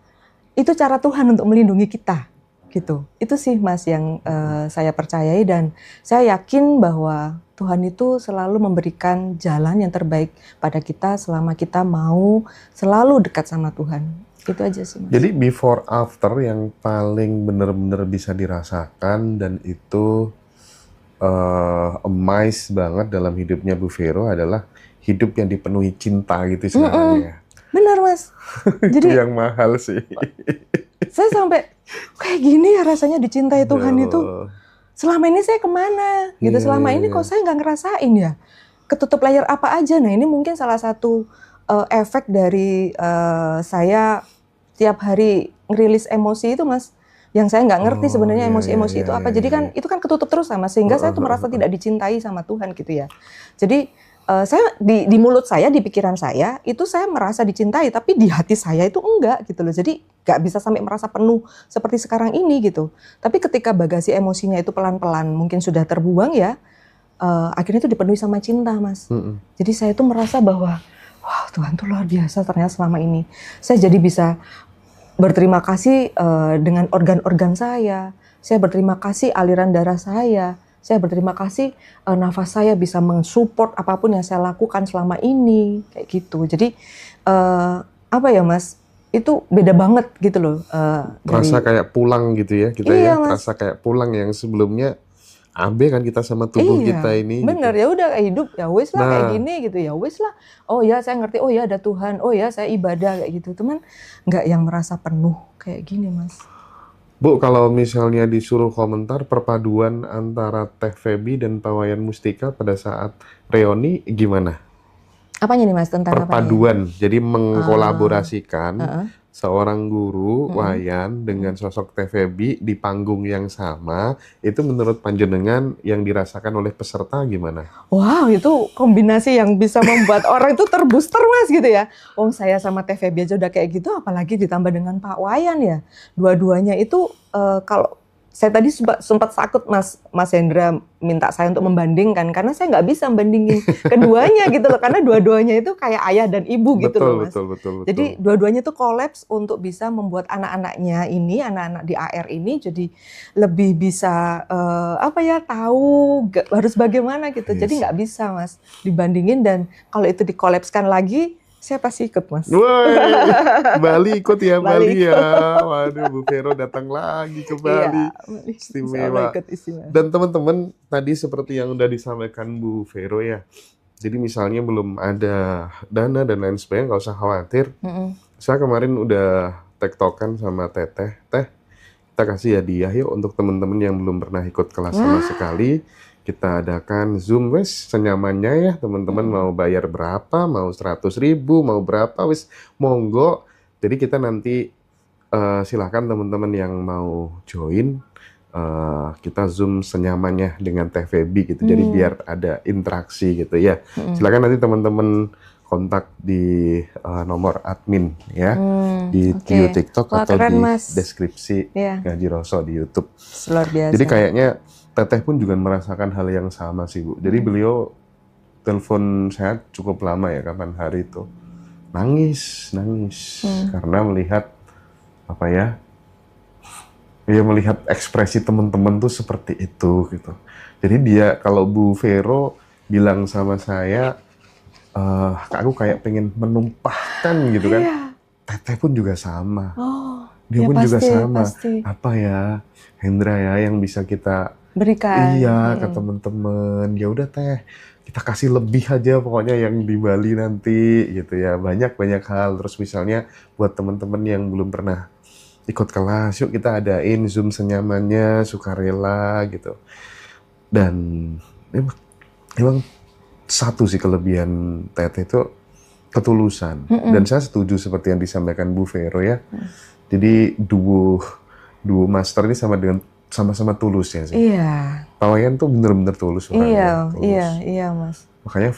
itu cara Tuhan untuk melindungi kita. Gitu. Itu sih Mas yang saya percayai, dan saya yakin bahwa Tuhan itu selalu memberikan jalan yang terbaik pada kita selama kita mau selalu dekat sama Tuhan. Itu aja sih Mas. Jadi before after yang paling benar-benar bisa dirasakan dan itu amazed banget dalam hidupnya Bu Vero adalah hidup yang dipenuhi cinta gitu sebenarnya. Benar Mas. Jadi itu yang mahal sih. Saya sampai kayak gini ya rasanya dicintai Tuhan itu. Selama ini saya kemana? Gitu. Selama ini kok saya nggak ngerasain ya. Ketutup layar apa aja. Nah ini mungkin salah satu efek dari saya tiap hari ngerilis emosi itu Mas. Yang saya nggak ngerti sebenarnya emosi-emosi itu apa. Jadi kan itu kan ketutup terus sama, sehingga saya tuh merasa tidak dicintai sama Tuhan gitu ya. Jadi saya di mulut saya, di pikiran saya itu saya merasa dicintai, tapi di hati saya itu enggak gitu loh. Jadi nggak bisa sampai merasa penuh seperti sekarang ini gitu. Tapi ketika bagasi emosinya itu pelan-pelan mungkin sudah terbuang ya, akhirnya itu dipenuhi sama cinta Mas. Jadi saya tuh merasa bahwa wah Tuhan tuh luar biasa ternyata selama ini. Saya jadi bisa berterima kasih dengan organ-organ saya berterima kasih aliran darah saya berterima kasih nafas saya bisa mensupport apapun yang saya lakukan selama ini, kayak gitu. Jadi apa ya Mas, itu beda banget gitu loh. Terasa kayak pulang gitu ya, kita iya, ya, Mas. terasa kayak pulang yang sebelumnya abe kan kita sama tubuh kita ini. Bener gitu. Ya udah hidup ya wis lah kayak gini gitu ya wis lah. Oh ya saya ngerti, oh ya ada Tuhan, oh ya saya ibadah kayak gitu. Cuman nggak yang merasa penuh kayak gini Mas. Bu, kalau misalnya disuruh komentar perpaduan antara Teh Feby dan Pak Wayan Mustika pada saat reuni gimana? Apanya nih Mas tentang perpaduan, apanya? Jadi mengkolaborasikan seorang guru Wayan dengan sosok Teh Feby di panggung yang sama, itu menurut panjenengan yang dirasakan oleh peserta gimana? Wow, itu kombinasi yang bisa membuat orang itu terbooster Mas gitu ya. Oh saya sama Teh Feby aja udah kayak gitu, apalagi ditambah dengan Pak Wayan ya. Dua-duanya itu kalau saya tadi sempat sakut Mas Hendra minta saya untuk membandingkan, karena saya nggak bisa membandingin keduanya gitu loh, karena dua-duanya itu kayak ayah dan ibu gitu loh Mas. Betul. Jadi dua-duanya itu kolaps untuk bisa membuat anak-anaknya ini, anak-anak di AR ini jadi lebih bisa tahu harus bagaimana gitu. Jadi nggak bisa Mas dibandingin, dan kalau itu dikolapskan lagi saya pasti ikut Mas. Woi, Bali ikut ya, Bali ya. Waduh, Bu Vero datang lagi ke Bali. Iya, istimewa. Dan teman-teman, tadi seperti yang udah disampaikan Bu Vero ya. Jadi misalnya belum ada dana dan lain sebagainya, nggak usah khawatir. Saya kemarin udah tektokan sama Teteh. Teh, kita kasih hadiah yuk untuk teman-teman yang belum pernah ikut kelas sama sekali. Kita adakan Zoom wes senyamannya ya, teman-teman mau bayar berapa, mau 100.000, mau berapa wes monggo. Jadi kita nanti silahkan teman-teman yang mau join, kita Zoom senyamannya dengan Teh Feby gitu. Jadi biar ada interaksi gitu ya. Silakan nanti teman-teman kontak di nomor admin ya, di TikTok atau di deskripsi Ngaji Roso di YouTube. Luar biasa. Jadi kayaknya Teteh pun juga merasakan hal yang sama sih Bu. Jadi beliau telepon saya cukup lama ya, kapan hari itu. Nangis. Karena melihat ya melihat ekspresi teman-teman tuh seperti itu gitu. Jadi dia kalau Bu Vero bilang sama saya, aku kayak pengen menumpahkan gitu kan. Iya. Teteh pun juga sama. Oh, Dia ya pun juga pasti, sama. pasti. Apa ya, Hendra ya yang bisa kita Berikan. iya ke teman-teman. Ya udah teh, kita kasih lebih aja pokoknya yang di Bali nanti gitu ya. Banyak-banyak hal. Terus misalnya buat teman-teman yang belum pernah ikut kelas, yuk kita adain Zoom senyamannya, sukarela gitu. Dan emang satu sih kelebihan Teteh itu ketulusan. Dan saya setuju seperti yang disampaikan Bu Vero ya. Jadi duo master ini sama-sama tulus ya sih. Iya. Pak Wayan tuh bener-bener tulus orangnya. Iya, Mas. Makanya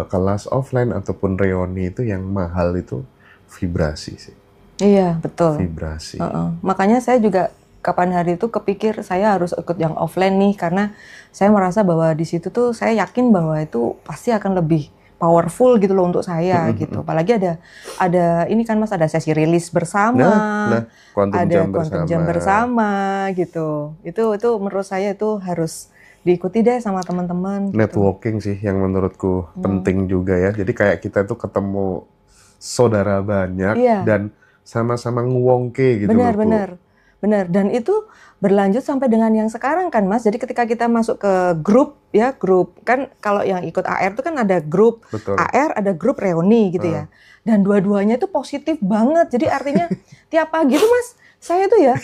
kelas offline ataupun reuni itu yang mahal itu vibrasi sih. Iya, betul. Vibrasi. Makanya saya juga kapan hari itu kepikir saya harus ikut yang offline nih, karena saya merasa bahwa di situ tuh saya yakin bahwa itu pasti akan lebih powerful gitu loh untuk saya gitu. Apalagi ada ini kan Mas, ada sesi rilis bersama, ada quantum jam bersama gitu. Itu menurut saya itu harus diikuti deh sama teman-teman. Networking sih yang menurutku penting juga ya. Jadi kayak kita tuh ketemu saudara banyak dan sama-sama nguwongke gitu loh. Benar. Dan itu berlanjut sampai dengan yang sekarang kan Mas. Jadi ketika kita masuk ke grup kan kalau yang ikut AR itu kan ada grup AR, ada grup reuni gitu ya. Dan dua-duanya itu positif banget. Jadi artinya tiap pagi tuh Mas, saya tuh ya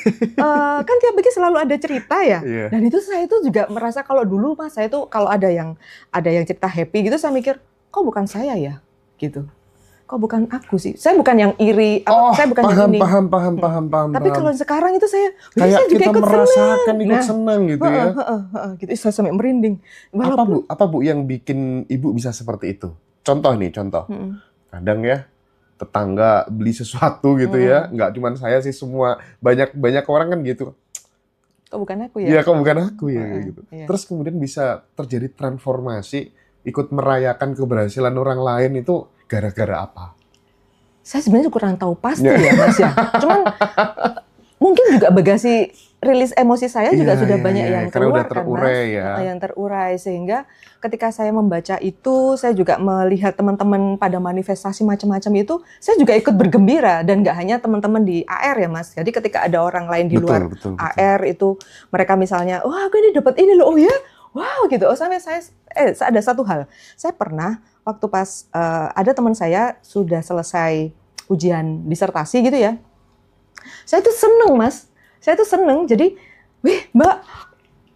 kan tiap pagi selalu ada cerita ya. Dan itu saya tuh juga merasa kalau dulu Mas, saya tuh kalau ada yang cerita happy gitu, saya mikir kok bukan saya ya gitu. Kok bukan aku sih? Saya bukan yang iri, saya bukan yang ini. Paham. Tapi kalau sekarang itu saya kayak juga kita ikut merasakan ikut senang gitu ya. Gitu, saya sampai merinding. Apa Bu yang bikin Ibu bisa seperti itu? Contoh. Kadang ya tetangga beli sesuatu gitu ya, nggak cuma saya sih, semua banyak orang kan gitu. Kok bukan aku ya? Iya, kok bukan aku ya gitu. Terus kemudian bisa terjadi transformasi, ikut merayakan keberhasilan orang lain itu gara-gara apa? Saya sebenarnya kurang tahu pasti ya Mas ya. Cuman mungkin juga bagasi rilis emosi saya juga sudah banyak yang keluar kan Mas. Yang terurai, sehingga ketika saya membaca itu, saya juga melihat teman-teman pada manifestasi macam-macam itu, saya juga ikut bergembira. Dan nggak hanya teman-teman di AR ya Mas. Jadi ketika ada orang lain di luar AR itu, mereka misalnya, wah aku ini dapat ini loh, oh ya, wow gitu. Oh sampai saya ada satu hal, saya pernah waktu pas ada teman saya sudah selesai ujian disertasi gitu ya, saya tuh seneng Mas, jadi, wih Mbak,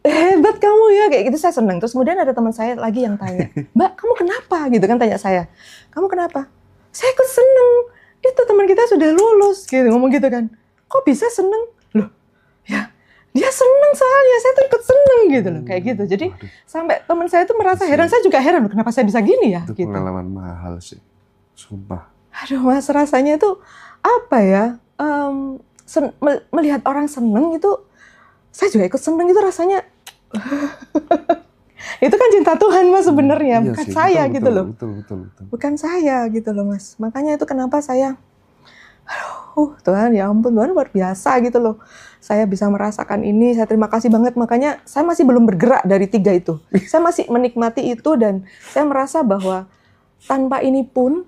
hebat kamu ya, kayak gitu saya seneng. Terus kemudian ada teman saya lagi yang tanya, Mbak kamu kenapa gitu kan, tanya saya, kamu kenapa? Saya ikut seneng, itu teman kita sudah lulus gitu, ngomong gitu kan, kok bisa seneng? Loh ya dia seneng soalnya, saya tuh ikut seneng gitu loh, kayak gitu. Jadi sampai teman saya tuh merasa heran, saya juga heran, kenapa saya bisa gini ya? Itu gitu. Pengalaman mahal sih, sumpah. Aduh Mas, rasanya itu apa ya? Melihat orang seneng itu, saya juga ikut seneng itu rasanya. Itu kan cinta Tuhan Mas sebenarnya, bukan saya gitu loh. Betul. Bukan saya gitu loh Mas. Makanya itu kenapa saya, Tuhan ya ampun, Tuhan luar biasa gitu loh. Saya bisa merasakan ini, saya terima kasih banget. Makanya saya masih belum bergerak dari 3 itu. Saya masih menikmati itu dan saya merasa bahwa tanpa ini pun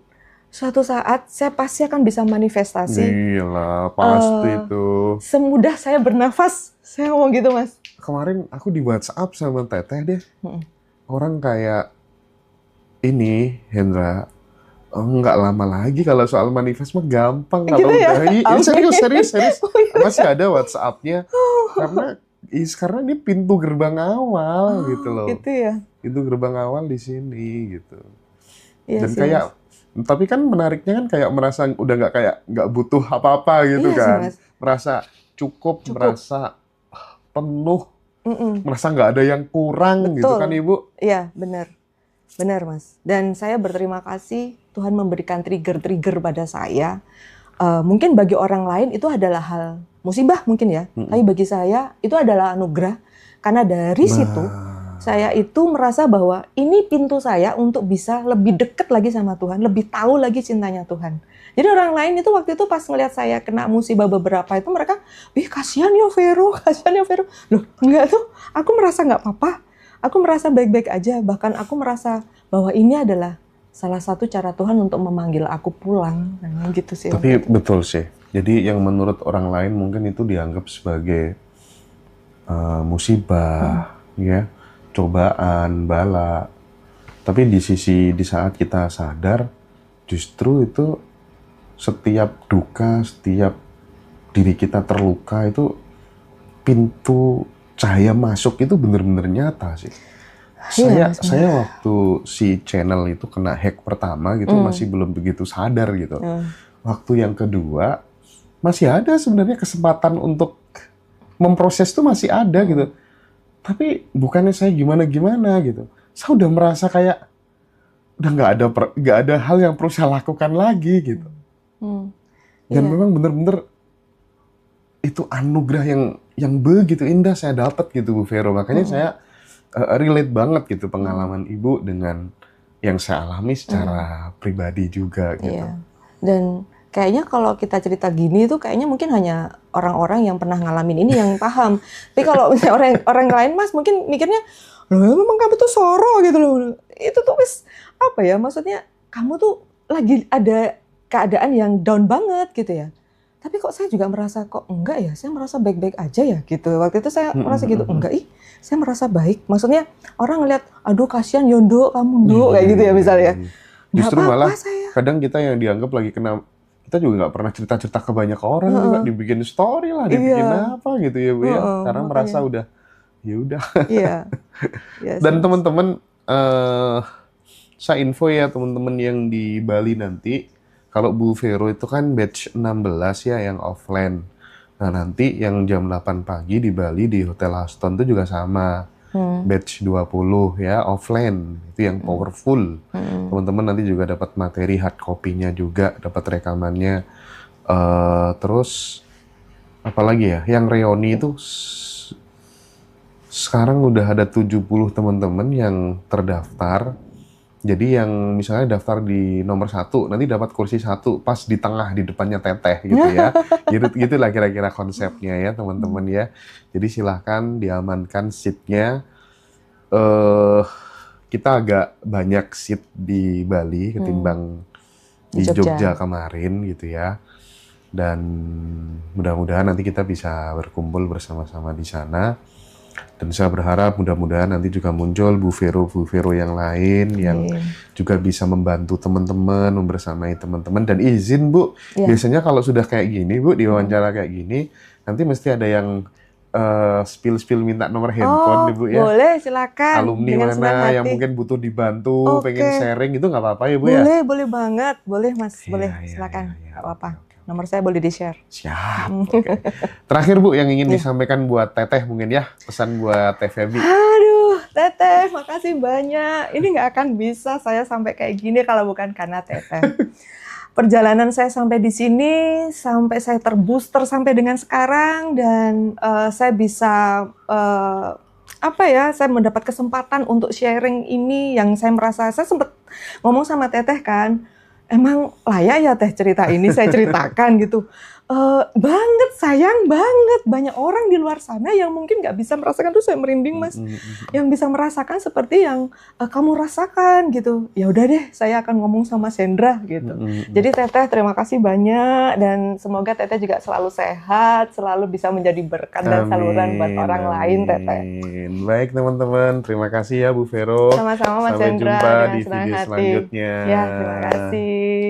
suatu saat saya pasti akan bisa manifestasi. Gila, pasti itu. Semudah saya bernafas, saya ngomong gitu Mas. Kemarin aku di WhatsApp sama Teteh deh. Orang kayak ini, Hendra, nggak lama lagi kalau soal manifest mah gampang. Gitu kalau ya? Serius. Masih ada WhatsApp-nya. Karena ini pintu gerbang awal gitu loh. Gitu ya? Pintu gerbang awal di sini gitu. Iya Dan sih, kayak Mas. Tapi kan menariknya kan kayak merasa udah nggak butuh apa-apa gitu kan. Sih, merasa cukup, merasa penuh, merasa nggak ada yang kurang. Gitu kan Ibu? Iya, benar Mas. Dan saya berterima kasih Tuhan memberikan trigger-trigger pada saya. Mungkin bagi orang lain itu adalah hal musibah mungkin ya. Tapi bagi saya itu adalah anugerah. Karena dari situ saya itu merasa bahwa ini pintu saya untuk bisa lebih dekat lagi sama Tuhan, lebih tahu lagi cintanya Tuhan. Jadi orang lain itu waktu itu pas ngelihat saya kena musibah beberapa itu mereka, ih kasihan ya Vero, kasihan ya Vero. Loh enggak tuh, aku merasa nggak apa-apa, aku merasa baik-baik aja, bahkan aku merasa bahwa ini adalah salah satu cara Tuhan untuk memanggil aku pulang, nah, gitu sih. Tapi betul sih, jadi yang menurut orang lain mungkin itu dianggap sebagai musibah, ya, cobaan, bala. Tapi di saat kita sadar, justru itu setiap duka, setiap diri kita terluka itu pintu cahaya masuk itu benar-benar nyata sih. Saya waktu si channel itu kena hack pertama gitu masih belum begitu sadar gitu. Waktu yang kedua masih ada sebenarnya kesempatan untuk memproses tuh masih ada gitu. Tapi bukannya saya gimana-gimana gitu. Saya udah merasa kayak udah nggak ada hal yang perlu saya lakukan lagi gitu. Dan memang benar-benar itu anugerah yang begitu indah saya dapat gitu Bu Vero. Makanya saya relate banget gitu pengalaman Ibu dengan yang saya alami secara pribadi juga gitu. Iya. Dan kayaknya kalau kita cerita gini tuh kayaknya mungkin hanya orang-orang yang pernah ngalamin ini yang paham. Tapi kalau misalnya orang lain Mas mungkin mikirnya, loh memang kamu tuh soro gitu loh. Itu tuh wis apa ya, maksudnya kamu tuh lagi ada keadaan yang down banget gitu ya. Tapi kok saya juga merasa kok enggak ya, saya merasa baik-baik aja ya gitu. Waktu itu saya merasa gitu, enggak saya merasa baik. Maksudnya orang ngeliat, aduh kasihan Yondo, kamu Ndo, kayak gitu ya misalnya. Justru malah kadang kita yang dianggap lagi kena, kita juga nggak pernah cerita-cerita ke banyak orang juga, dibikin story lah, dibikin apa gitu ya Bu ya. Karena merasa udah, ya udah. Iya. Dan teman-teman, saya info ya teman-teman yang di Bali nanti, kalau Bu Vero itu kan batch 16 ya yang offline. Nah nanti yang jam 8 pagi di Bali di Hotel Aston itu juga sama. Batch 20 ya offline, itu yang powerful. Teman-teman nanti juga dapat materi hard copy-nya juga, dapat rekamannya. Terus apalagi ya, yang reuni itu sekarang udah ada 70 teman-teman yang terdaftar. Jadi yang misalnya daftar di nomor 1, nanti dapat kursi 1 pas di tengah di depannya Teteh gitu ya. Gitu lah kira-kira konsepnya ya teman-teman ya. Jadi silahkan diamankan seatnya. Kita agak banyak seat di Bali ketimbang di Jogja kemarin gitu ya. Dan mudah-mudahan nanti kita bisa berkumpul bersama-sama di sana. Dan saya berharap mudah-mudahan nanti juga muncul Bu Vero yang lain yang juga bisa membantu teman-teman, membersamai teman-teman. Dan izin Bu, biasanya kalau sudah kayak gini Bu, di wawancara kayak gini, nanti mesti ada yang spill minta nomor handphone nih Bu ya. Boleh, silakan. Alumni mana yang mungkin butuh dibantu, pengen sharing, itu nggak apa-apa ya Bu ya? Boleh banget. Boleh Mas, boleh. Silakan, nggak apa-apa. Nomor saya boleh di-share. Siap. Terakhir Bu, yang ingin disampaikan buat Teteh mungkin ya, pesan buat Teh Feby. Aduh, Teteh, makasih banyak. Ini nggak akan bisa saya sampai kayak gini kalau bukan karena Teteh. Perjalanan saya sampai di sini, sampai saya terbooster sampai dengan sekarang, dan saya bisa saya mendapat kesempatan untuk sharing ini yang saya merasa, saya sempat ngomong sama Teteh kan, emang layak ya Teh cerita ini saya ceritakan gitu. Banget, sayang banget. Banyak orang di luar sana yang mungkin nggak bisa merasakan, tuh saya merinding Mas. Yang bisa merasakan seperti yang kamu rasakan gitu. Ya udah deh, saya akan ngomong sama Sandra gitu. Jadi Teteh terima kasih banyak, dan semoga Teteh juga selalu sehat, selalu bisa menjadi berkat dan saluran buat orang lain Teteh. Baik teman-teman, terima kasih ya Bu Vero. Sama-sama Mas Sampai Sandra. jumpa di video selanjutnya. Ya, terima kasih.